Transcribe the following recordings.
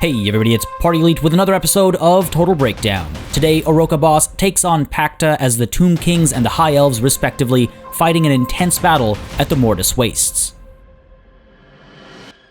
Hey everybody, it's Party Elite with another episode of Total Breakdown. Today, Oroka Boss takes on Pacta as the Tomb Kings and the High Elves respectively, fighting an intense battle at the Mortis Wastes.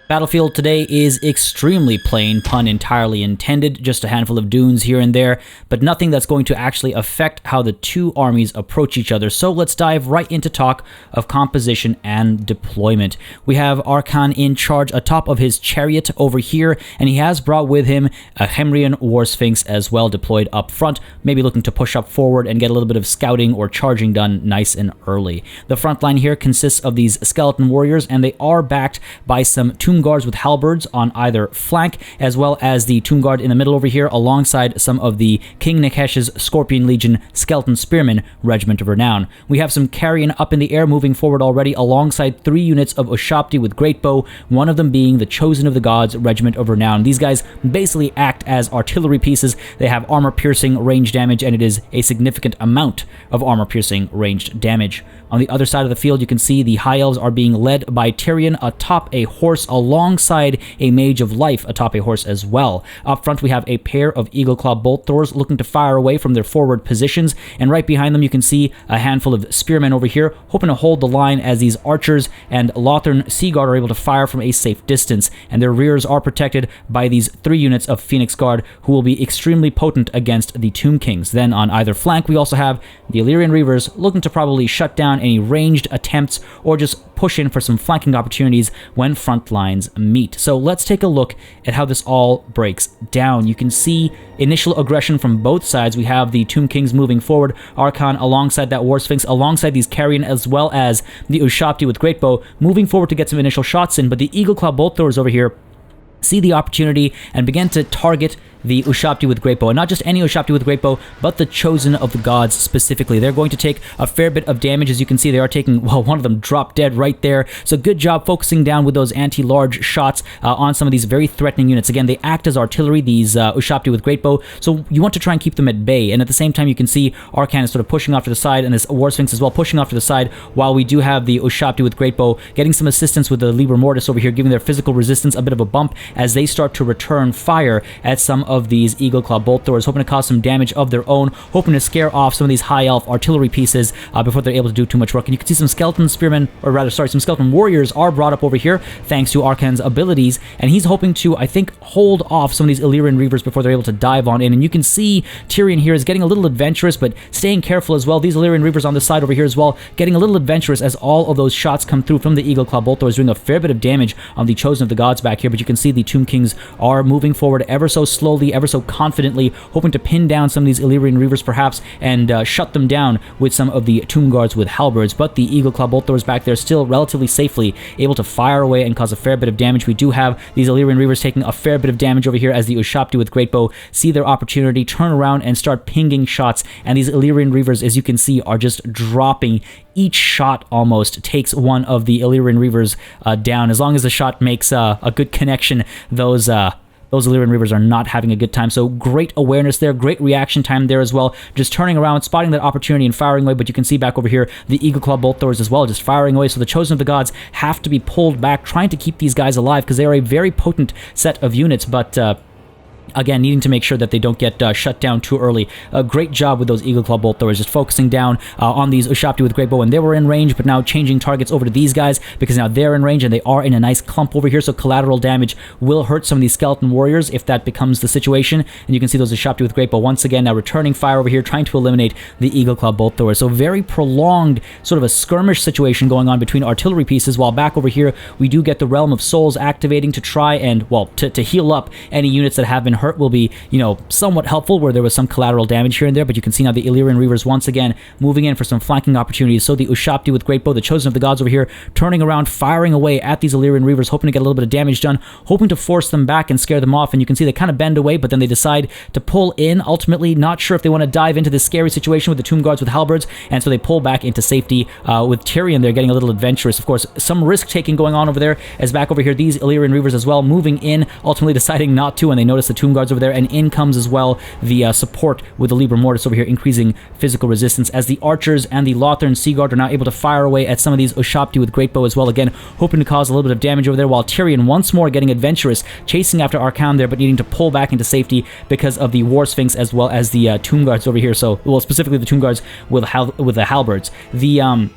Battlefield today is extremely plain, pun entirely intended, just a handful of dunes here and there, but nothing that's going to actually affect how the two armies approach each other. So let's dive right into talk of composition and deployment. We have Arkan in charge atop of his chariot over here, and he has brought with him a Hemrian War Sphinx as well deployed up front, maybe looking to push up forward and get a little bit of scouting or charging done nice and early. The front line here consists of these skeleton warriors, and they are backed by some tomb guards with halberds on either flank, as well as the tomb guard in the middle over here, alongside some of the King Nikesh's Scorpion Legion Skeleton Spearmen Regiment of Renown. We have some carrion up in the air moving forward already, alongside 3 units of Ushapti with Greatbow, one of them being the Chosen of the Gods Regiment of Renown. These guys basically act as artillery pieces. They have armor-piercing range damage, and it is a significant amount of armor-piercing ranged damage. On the other side of the field, you can see the High Elves are being led by Tyrion atop a horse, alongside a Mage of Life atop a horse as well. Up front, we have a pair of Eagleclaw Bolt Throwers looking to fire away from their forward positions, and right behind them you can see a handful of Spearmen over here, hoping to hold the line as these Archers and Lothern Seaguard are able to fire from a safe distance, and their rears are protected by these 3 units of Phoenix Guard, who will be extremely potent against the Tomb Kings. Then on either flank, we also have the Illyrian Reavers looking to probably shut down any ranged attempts or just push in for some flanking opportunities when front lines meet. So let's take a look at how this all breaks down. You can see initial aggression from both sides. We have the Tomb Kings moving forward, Arkan alongside that War Sphinx, alongside these Carrion, as well as the Ushapti with Greatbow moving forward to get some initial shots in, but the Eagleclaw Bolt Throwers over here see the opportunity and begin to target the Ushapti with Greatbow, and not just any Ushapti with Greatbow, but the Chosen of the Gods specifically. They're going to take a fair bit of damage. As you can see, they are taking, well, one of them dropped dead right there. So good job focusing down with those anti-large shots on some of these very threatening units. Again, they act as artillery, these Ushapti with Greatbow, so you want to try and keep them at bay. And at the same time, you can see Arkan is sort of pushing off to the side, and this War Sphinx as well pushing off to the side, while we do have the Ushapti with Greatbow getting some assistance with the Liber Mortis over here, giving their physical resistance a bit of a bump as they start to return fire at some of these Eagleclaw Bolt Throwers, hoping to cause some damage of their own, hoping to scare off some of these High Elf artillery pieces before they're able to do too much work. And you can see some Skeleton Spearmen, or rather, sorry, some Skeleton Warriors are brought up over here thanks to Arkan's abilities, and he's hoping to, I think, hold off some of these Illyrian Reavers before they're able to dive on in. And you can see Tyrion here is getting a little adventurous, but staying careful as well. These Illyrian Reavers on the side over here as well, getting a little adventurous as all of those shots come through from the Eagleclaw Bolt Throwers, doing a fair bit of damage on the Chosen of the Gods back here. But you can see the Tomb Kings are moving forward ever so slowly, ever so confidently, hoping to pin down some of these Illyrian Reavers perhaps and shut them down with some of the Tomb Guards with halberds. But the Eagleclaw Bolt Throwers back there still relatively safely able to fire away and cause a fair bit of damage. We do have these Illyrian Reavers taking a fair bit of damage over here as the Ushapti with Greatbow see their opportunity, turn around and start pinging shots, and these Illyrian Reavers, as you can see, are just dropping. Each shot almost takes one of the Illyrian Reavers down. As long as the shot makes a good connection, those Illyrian Reavers are not having a good time. So great awareness there, great reaction time there as well. Just turning around, spotting that opportunity and firing away. But you can see back over here, the Eagleclaw Bolt Throwers as well, just firing away. So the Chosen of the Gods have to be pulled back, trying to keep these guys alive because they are a very potent set of units. But again, needing to make sure that they don't get shut down too early. A great job with those Eagleclaw Bolt Throwers, just focusing down on these Ushapti with Greatbow, and they were in range, but now changing targets over to these guys because now they're in range and they are in a nice clump over here, so collateral damage will hurt some of these Skeleton Warriors if that becomes the situation. And you can see those Ushapti with Greatbow once again now returning fire over here, trying to eliminate the Eagleclaw Bolt Throwers. So very prolonged sort of a skirmish situation going on between artillery pieces, while back over here we do get the Realm of Souls activating to try and, well, to heal up any units that have been hurt. Will be, you know, somewhat helpful where there was some collateral damage here and there. But you can see now the Illyrian Reavers once again moving in for some flanking opportunities. So the Ushapti with Greatbow, the Chosen of the Gods over here, turning around, firing away at these Illyrian Reavers, hoping to get a little bit of damage done, hoping to force them back and scare them off. And you can see they kind of bend away, but then they decide to pull in, ultimately not sure if they want to dive into this scary situation with the Tomb Guards with halberds, and so they pull back into safety with Tyrion there getting a little adventurous. Of course, some risk-taking going on over there, as back over here, these Illyrian Reavers as well moving in, ultimately deciding not to, and they notice the Tomb Guards over there, and in comes as well the support with the Liber Mortis over here, increasing physical resistance as the archers and the Lothern Sea Guard are now able to fire away at some of these Ushapti with Great Bow as well, again hoping to cause a little bit of damage over there, while Tyrion once more getting adventurous, chasing after Arcan there, but needing to pull back into safety because of the War Sphinx as well as the Tomb Guards over here. So, well, specifically the Tomb Guards with the halberds. The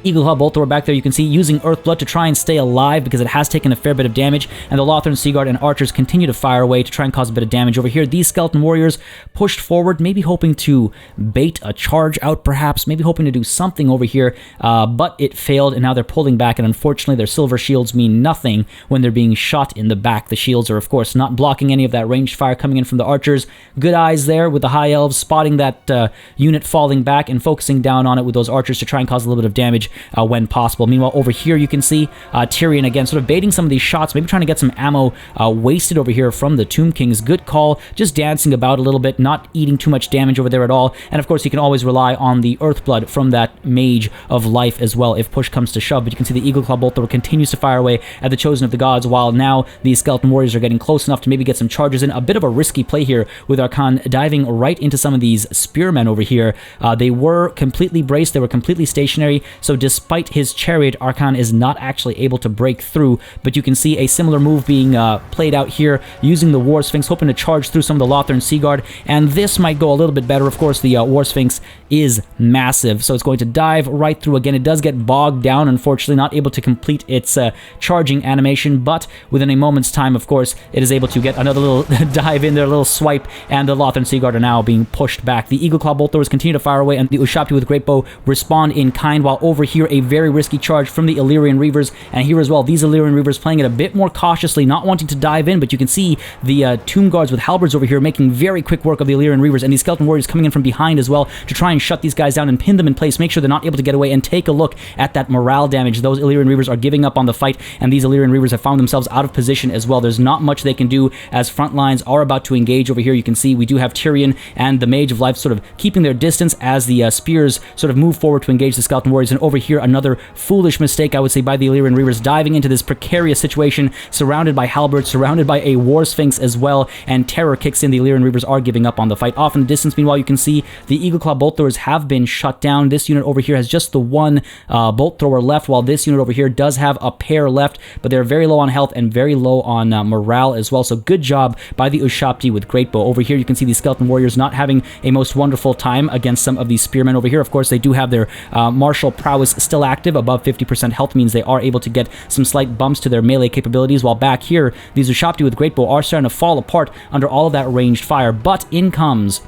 Eagleclaw Bolt Thrower back there, you can see, using Earthblood to try and stay alive because it has taken a fair bit of damage, and the Lothern Seaguard and archers continue to fire away to try and cause a bit of damage over here. These skeleton warriors pushed forward, maybe hoping to bait a charge out perhaps, maybe hoping to do something over here, but it failed, and now they're pulling back, and unfortunately their silver shields mean nothing when they're being shot in the back. The shields are, of course, not blocking any of that ranged fire coming in from the archers. Good eyes there with the High Elves, spotting that unit falling back and focusing down on it with those archers to try and cause a little bit of damage when possible. Meanwhile, over here you can see Tyrion again sort of baiting some of these shots, maybe trying to get some ammo wasted over here from the Tomb Kings. Good call, just dancing about a little bit, not eating too much damage over there at all, and of course you can always rely on the Earthblood from that Mage of Life as well if push comes to shove. But you can see the Eagleclaw Bolt Thrower continues to fire away at the Chosen of the Gods, while now these Skeleton Warriors are getting close enough to maybe get some charges in. A bit of a risky play here with Arcan diving right into some of these Spearmen over here. They were completely braced, they were completely stationary, so despite his chariot, Arcan is not actually able to break through, but you can see a similar move being played out here, using the War Sphinx, hoping to charge through some of the Lothern Sea Guard, and this might go a little bit better. Of course, the War Sphinx is massive, so it's going to dive right through. Again, it does get bogged down, unfortunately, not able to complete its charging animation, but within a moment's time, of course, it is able to get another little dive in there, a little swipe, and the Lothern Sea Guard are now being pushed back. The Eagleclaw Bolt Throwers continue to fire away, and the Ushapti with Great Bow respond in kind, while over here a very risky charge from the Illyrian Reavers, and here as well these Illyrian Reavers playing it a bit more cautiously, not wanting to dive in, but you can see the Tomb Guards with halberds over here making very quick work of the Illyrian Reavers, and these Skeleton Warriors coming in from behind as well to try and shut these guys down and pin them in place, make sure they're not able to get away. And take a look at that morale damage. Those Illyrian Reavers are giving up on the fight, and these Illyrian Reavers have found themselves out of position as well. There's not much they can do as front lines are about to engage over here. You can see we do have Tyrion and the Mage of Life sort of keeping their distance as the spears sort of move forward to engage the Skeleton Warriors, and over here another foolish mistake, I would say, by the Illyrian Reavers, diving into this precarious situation, surrounded by halberds, surrounded by a War Sphinx as well, and terror kicks in. The Illyrian Reavers are giving up on the fight. Off in the distance, meanwhile, you can see the Eagleclaw Bolt Throwers have been shut down. This unit over here has just the one Bolt Thrower left, while this unit over here does have a pair left, but they're very low on health and very low on morale as well, so good job by the Ushapti with Great Bow. Over here, you can see these Skeleton Warriors not having a most wonderful time against some of these Spearmen over here. Of course, they do have their martial prowess still active. Above 50% health means they are able to get some slight bumps to their melee capabilities, while back here, these Ushapti with Great Bow are starting to fall apart under all of that ranged fire. But in comes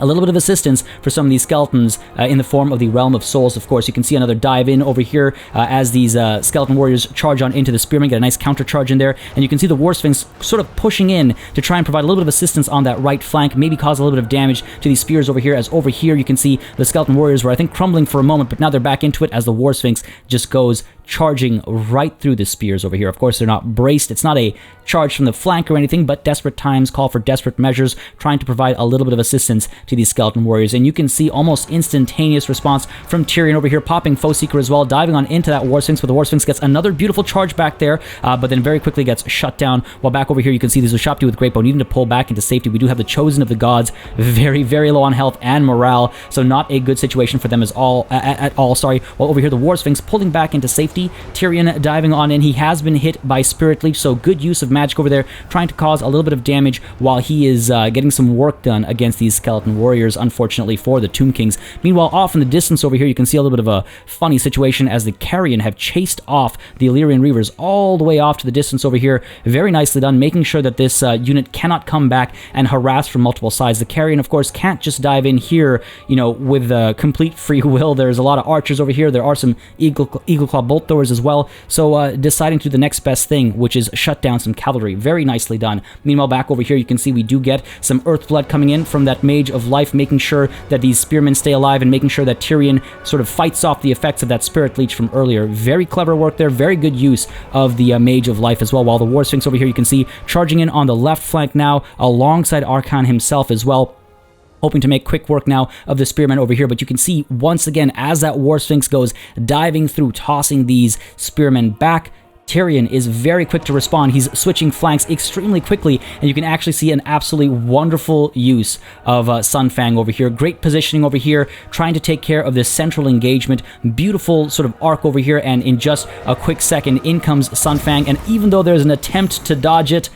a little bit of assistance for some of these skeletons in the form of the Realm of Souls. Of course, you can see another dive in over here as these skeleton warriors charge on into the spearmen, get a nice counter charge in there, and you can see the War Sphinx sort of pushing in to try and provide a little bit of assistance on that right flank, maybe cause a little bit of damage to these spears over here, as over here you can see the skeleton warriors were, I think, crumbling for a moment, but now they're back into it as the War Sphinx just goes charging right through the spears over here. Of course, they're not braced. It's not a charge from the flank or anything, but desperate times call for desperate measures, trying to provide a little bit of assistance to these skeleton warriors. And you can see almost instantaneous response from Tyrion over here, popping Foe Seeker as well, diving on into that War Sphinx, but the War Sphinx gets another beautiful charge back there, but then very quickly gets shut down. While back over here, you can see these Ushapti with Great Bow needing to pull back into safety. We do have the Chosen of the Gods, very, very low on health and morale, so not a good situation for them at all. While over here, the War Sphinx pulling back into safety. Tyrion diving on in. He has been hit by Spirit Leech, so good use of magic over there, trying to cause a little bit of damage while he is getting some work done against these skeleton warriors, unfortunately for the Tomb Kings. Meanwhile, off in the distance over here, you can see a little bit of a funny situation as the Carrion have chased off the Illyrian Reavers all the way off to the distance over here. Very nicely done, making sure that this unit cannot come back and harass from multiple sides. The Carrion, of course, can't just dive in here, you know, with complete free will. There's a lot of archers over here. There are some Eagleclaw Bolt Throwers as well, so deciding to do the next best thing, which is shut down some cavalry. Very nicely done. Meanwhile, back over here, you can see we do get some Earthblood coming in from that Mage of Life, making sure that these spearmen stay alive and making sure that Tyrion sort of fights off the effects of that Spirit Leech from earlier. Very clever work there. Very good use of the Mage of Life as well. While the War Sphinx over here, you can see charging in on the left flank now, alongside Arcan himself as well, hoping to make quick work now of the spearmen over here. But you can see once again as that War Sphinx goes diving through, tossing these spearmen back Tyrion is very quick to respond. He's switching flanks extremely quickly, and you can actually see an absolutely wonderful use of Sunfang over here. Great positioning over here, trying to take care of this central engagement. Beautiful sort of arc over here, and in just a quick second, in comes Sunfang, and even though there's an attempt to dodge it,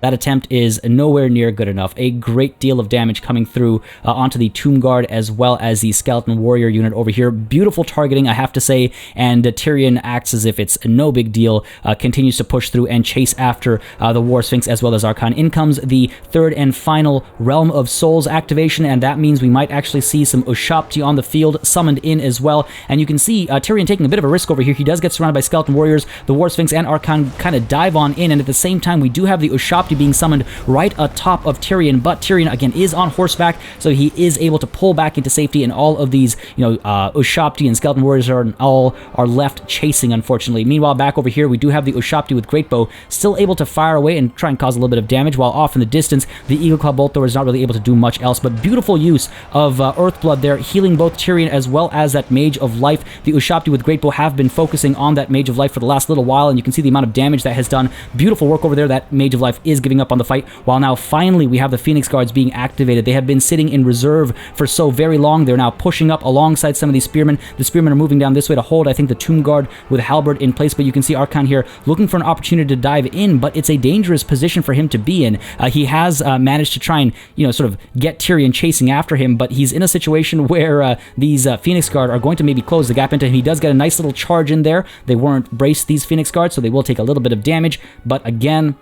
that attempt is nowhere near good enough. A great deal of damage coming through onto the Tomb Guard as well as the Skeleton Warrior unit over here. Beautiful targeting, I have to say, and Tyrion acts as if it's no big deal, continues to push through and chase after the War Sphinx as well as Archon. In comes the third and final Realm of Souls activation, and that means we might actually see some Ushapti on the field summoned in as well. And you can see Tyrion taking a bit of a risk over here. He does get surrounded by Skeleton Warriors. The War Sphinx and Archon kind of dive on in, and at the same time, we do have the Ushapti being summoned right atop of Tyrion, but Tyrion again is on horseback, so he is able to pull back into safety, and all of these, Ushapti and Skeleton Warriors are left chasing, unfortunately. Meanwhile, back over here, we do have the Ushapti with Greatbow still able to fire away and try and cause a little bit of damage, while off in the distance, the Eagle Claw Bolt Thrower is not really able to do much else, but beautiful use of Earthblood there, healing both Tyrion as well as that Mage of Life. The Ushapti with Greatbow have been focusing on that Mage of Life for the last little while, and you can see the amount of damage that has done. Beautiful work over there. That Mage of Life is giving up on the fight, while now finally we have the Phoenix Guards being activated. They have been sitting in reserve for so very long. They're now pushing up alongside some of these spearmen. The spearmen are moving down this way to hold, I think, the Tomb Guard with Halberd in place, but you can see Archon here looking for an opportunity to dive in, but it's a dangerous position for him to be in. He has managed to try and, sort of get Tyrion chasing after him, but he's in a situation where these Phoenix Guard are going to maybe close the gap into him. He does get a nice little charge in there. They weren't braced, these Phoenix Guards, so they will take a little bit of damage, but again,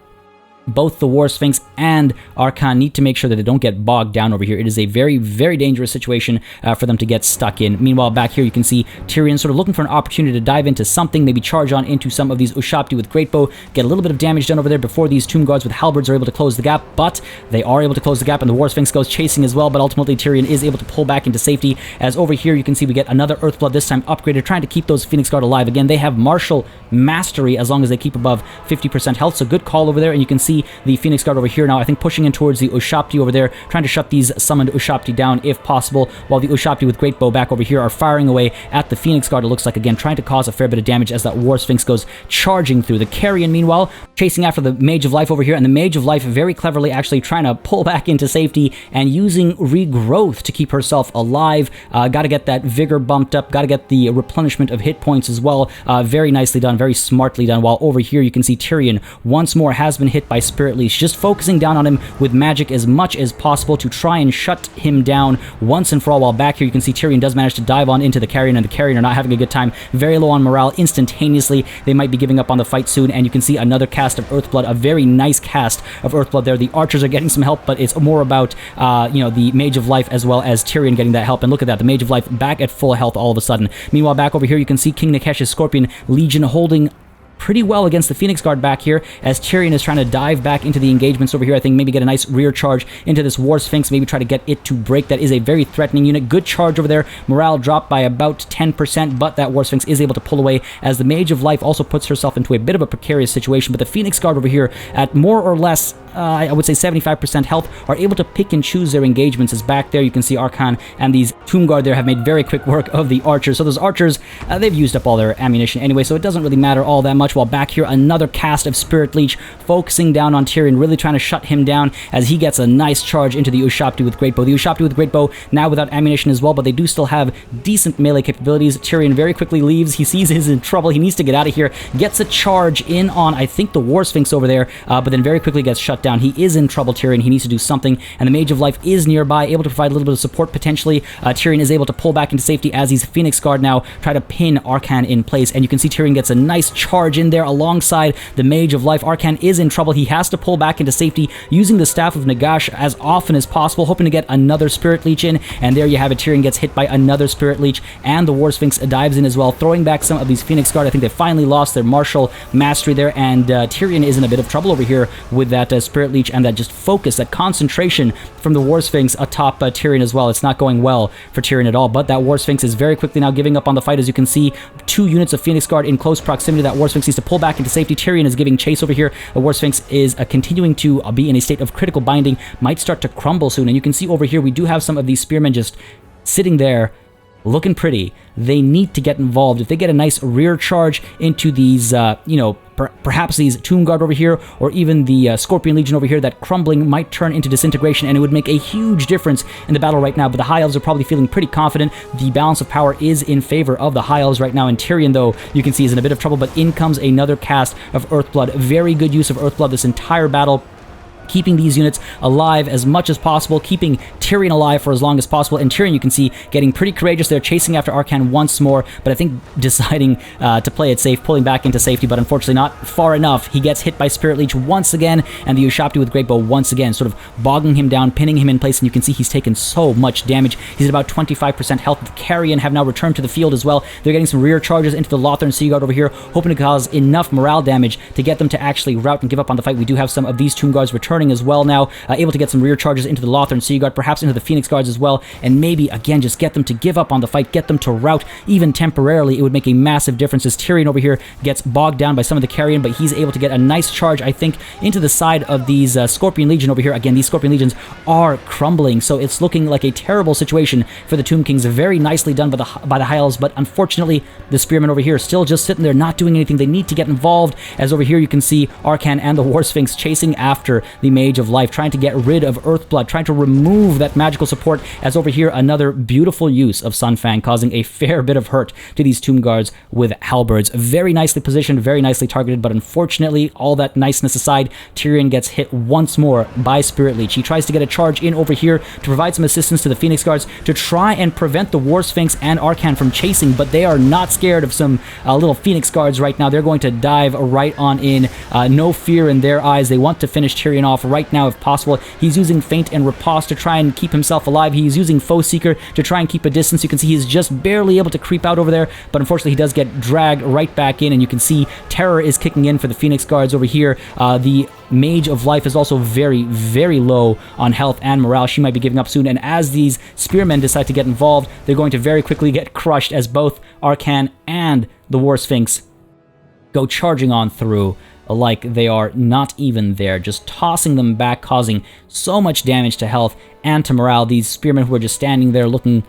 both the War Sphinx and Archon need to make sure that they don't get bogged down over here. It is a very, very dangerous situation for them to get stuck in. Meanwhile, back here you can see Tyrion sort of looking for an opportunity to dive into something, maybe charge on into some of these Ushapti with Greatbow, get a little bit of damage done over there before these Tomb Guards with Halberds are able to close the gap, but they are able to close the gap, and the War Sphinx goes chasing as well, but ultimately Tyrion is able to pull back into safety, as over here you can see we get another Earthblood, this time upgraded, trying to keep those Phoenix Guard alive. Again, they have Martial Mastery as long as they keep above 50% health, so good call over there, and you can see the Phoenix Guard over here now, I think, pushing in towards the Ushapti over there, trying to shut these summoned Ushapti down if possible, while the Ushapti with Greatbow back over here are firing away at the Phoenix Guard, it looks like, again, trying to cause a fair bit of damage as that War Sphinx goes charging through. The Carrion, meanwhile, chasing after the Mage of Life over here, and the Mage of Life very cleverly actually trying to pull back into safety and using Regrowth to keep herself alive. Got to get that Vigor bumped up, got to get the replenishment of hit points as well. Very nicely done, very smartly done, while over here you can see Tyrion once more has been hit by Spirit Leash, just focusing down on him with magic as much as possible to try and shut him down once and for all, while back here you can see Tyrion does manage to dive on into the Carrion, and the Carrion are not having a good time. Very low on morale instantaneously. They might be giving up on the fight soon, and you can see another cast of Earthblood, a very nice cast of Earthblood there. The archers are getting some help, but it's more about, the Mage of Life as well as Tyrion getting that help, and look at that, the Mage of Life back at full health all of a sudden. Meanwhile, back over here you can see King Nikesh's Scorpion Legion holding pretty well against the Phoenix Guard back here, as Tyrion is trying to dive back into the engagements over here. I think maybe get a nice rear charge into this War Sphinx, maybe try to get it to break. That is a very threatening unit. Good charge over there. Morale dropped by about 10%, but that War Sphinx is able to pull away, as the Mage of Life also puts herself into a bit of a precarious situation, but the Phoenix Guard over here at more or less I would say 75% health, are able to pick and choose their engagements. As back there you can see Archon and these Tomb Guard there have made very quick work of the archers. So those archers, they've used up all their ammunition anyway, so it doesn't really matter all that much. While back here, another cast of Spirit Leech focusing down on Tyrion, really trying to shut him down as he gets a nice charge into the Ushapti with Greatbow. The Ushapti with Greatbow now without ammunition as well, but they do still have decent melee capabilities. Tyrion very quickly leaves. He sees he's in trouble. He needs to get out of here. Gets a charge in on, I think, the War Sphinx over there, but then very quickly gets shut down. He is in trouble, Tyrion. He needs to do something, and the Mage of Life is nearby, able to provide a little bit of support potentially. Tyrion is able to pull back into safety as these Phoenix Guard now try to pin Archon in place, and you can see Tyrion gets a nice charge in there alongside the Mage of Life. Archon is in trouble. He has to pull back into safety using the Staff of Nagash as often as possible, hoping to get another Spirit Leech in, and there you have it. Tyrion gets hit by another Spirit Leech, and the War Sphinx dives in as well, throwing back some of these Phoenix Guard. I think they finally lost their martial mastery there, and Tyrion is in a bit of trouble over here with that Spirit Leech and that just focus, that concentration from the War Sphinx atop Tyrion as well. It's not going well for Tyrion at all, but that War Sphinx is very quickly now giving up on the fight. As you can see, 2 units of Phoenix Guard in close proximity. That War Sphinx needs to pull back into safety. Tyrion is giving chase over here. The War Sphinx is continuing to be in a state of critical binding, might start to crumble soon, and you can see over here we do have some of these spearmen just sitting there looking pretty. They need to get involved. If they get a nice rear charge into these, perhaps these Tomb Guard over here, or even the Scorpion Legion over here, that crumbling might turn into disintegration, and it would make a huge difference in the battle right now. But the High Elves are probably feeling pretty confident. The balance of power is in favor of the High Elves right now, and Tyrion, though, you can see is in a bit of trouble, but in comes another cast of Earthblood. Very good use of Earthblood this entire battle, keeping these units alive as much as possible, keeping Tyrion alive for as long as possible. And Tyrion, you can see, getting pretty courageous there, chasing after Arcan once more, but I think deciding to play it safe, pulling back into safety, but unfortunately not far enough. He gets hit by Spirit Leech once again, and the Ushabti with Great Bow once again, sort of bogging him down, pinning him in place, and you can see he's taken so much damage. He's at about 25% health. The Carrion have now returned to the field as well. They're getting some rear charges into the Lothern Sea Guard over here, hoping to cause enough morale damage to get them to actually rout and give up on the fight. We do have some of these Tomb Guards returning as well now, able to get some rear charges into the Lothern Sea Guard, perhaps into the Phoenix Guards as well, and maybe, again, just get them to give up on the fight, get them to rout, even temporarily. It would make a massive difference as Tyrion over here gets bogged down by some of the Carrion, but he's able to get a nice charge, I think, into the side of these Scorpion Legion over here. Again, these Scorpion Legions are crumbling, so it's looking like a terrible situation for the Tomb Kings. Very nicely done by the High Elves, but unfortunately, the Spearmen over here are still just sitting there, not doing anything. They need to get involved, as over here you can see Arcan and the War Sphinx chasing after the Mage of Life, trying to get rid of Earthblood, trying to remove that magical support, as over here another beautiful use of Sunfang, causing a fair bit of hurt to these Tomb Guards with halberds. Very nicely positioned, very nicely targeted, but unfortunately, all that niceness aside, Tyrion gets hit once more by Spirit Leech. He tries to get a charge in over here to provide some assistance to the Phoenix Guards to try and prevent the War Sphinx and Arcan from chasing, but they are not scared of some little Phoenix Guards right now. They're going to dive right on in. No fear in their eyes. They want to finish Tyrion off right now if possible. He's using Feint and Riposte to try and keep himself alive. He's using Foe Seeker to try and keep a distance. You can see he's just barely able to creep out over there, but unfortunately he does get dragged right back in, and you can see Terror is kicking in for the Phoenix Guards over here. The Mage of Life is also very, very low on health and morale. She might be giving up soon, and as these Spearmen decide to get involved, they're going to very quickly get crushed as both Arcan and the War Sphinx go charging on through like they are not even there, just tossing them back, causing so much damage to health and to morale. These Spearmen who are just standing there looking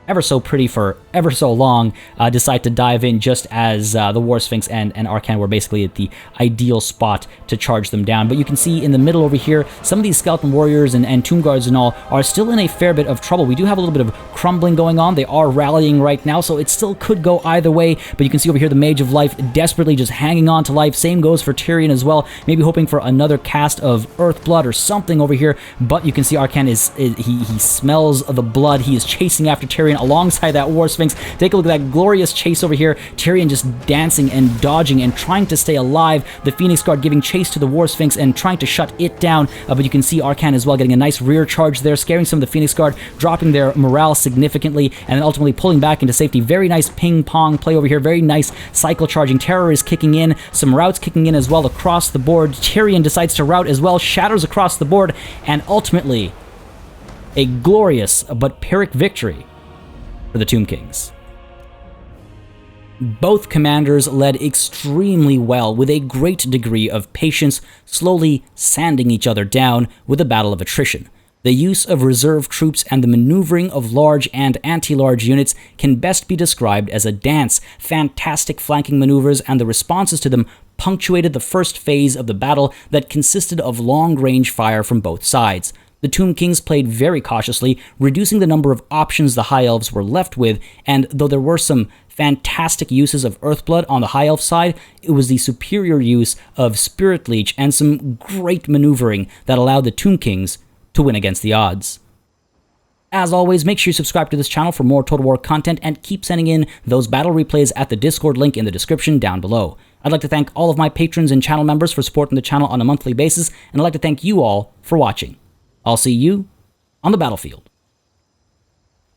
ever so pretty for ever so long, decide to dive in just as the War Sphinx and Arcan were basically at the ideal spot to charge them down. But you can see in the middle over here, some of these Skeleton Warriors and Tomb Guards and all are still in a fair bit of trouble. We do have a little bit of crumbling going on. They are rallying right now, so it still could go either way. But you can see over here the Mage of Life desperately just hanging on to life. Same goes for Tyrion as well, maybe hoping for another cast of Earthblood or something over here. But you can see Arcan he smells the blood. He is chasing after Tyrion alongside that War Sphinx. Take a look at that glorious chase over here. Tyrion just dancing and dodging and trying to stay alive. The Phoenix Guard giving chase to the War Sphinx and trying to shut it down. But you can see Arcan as well getting a nice rear charge there, scaring some of the Phoenix Guard, dropping their morale significantly, and then ultimately pulling back into safety. Very nice ping-pong play over here. Very nice cycle charging. Terror is kicking in. Some routes kicking in as well across the board. Tyrion decides to rout as well. Shatters across the board, and ultimately a glorious but Pyrrhic victory for the Tomb Kings. Both commanders led extremely well with a great degree of patience, slowly sanding each other down with a battle of attrition. The use of reserve troops and the maneuvering of large and anti-large units can best be described as a dance. Fantastic flanking maneuvers and the responses to them punctuated the first phase of the battle that consisted of long-range fire from both sides. The Tomb Kings played very cautiously, reducing the number of options the High Elves were left with, and though there were some fantastic uses of Earthblood on the High Elf side, it was the superior use of Spirit Leech and some great maneuvering that allowed the Tomb Kings to win against the odds. As always, make sure you subscribe to this channel for more Total War content and keep sending in those battle replays at the Discord link in the description down below. I'd like to thank all of my patrons and channel members for supporting the channel on a monthly basis, and I'd like to thank you all for watching. I'll see you on the battlefield.